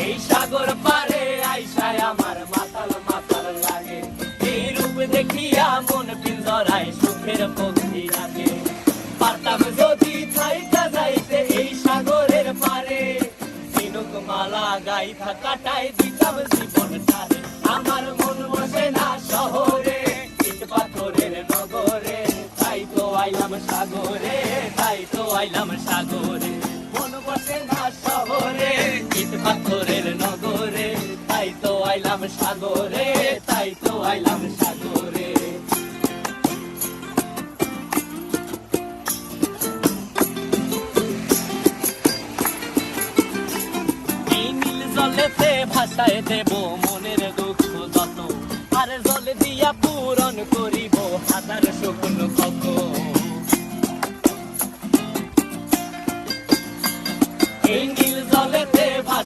এই সাগর পারে আইসায় আমার মাতাল মাতাল লাগে, এই রূপ দেখিয়া মন পিঞ্জরায় সুখের পক্ষী লাগে। পারতাম যদি থাইকা যাইতে এই সাগরের পারে, ঝিনুক মালা গাইথা কাটাই দিতাম জীবনটারে। আমার মন বসে না শহরে, ইট পাথরের নগরে, তাই তো আইলাম সাগরে, তাই তো আইলাম সাগরে। মন বসে না শহরে, ইট পাথরের নগরে, তাই তো আইলাম সাগরে, তাই তো আইলাম সাগরে। এই নীল জলেতে ভাসায় দেব মনের দুঃখ যত, আর জল দিয়া পূরণ করিব হাজার শুকনো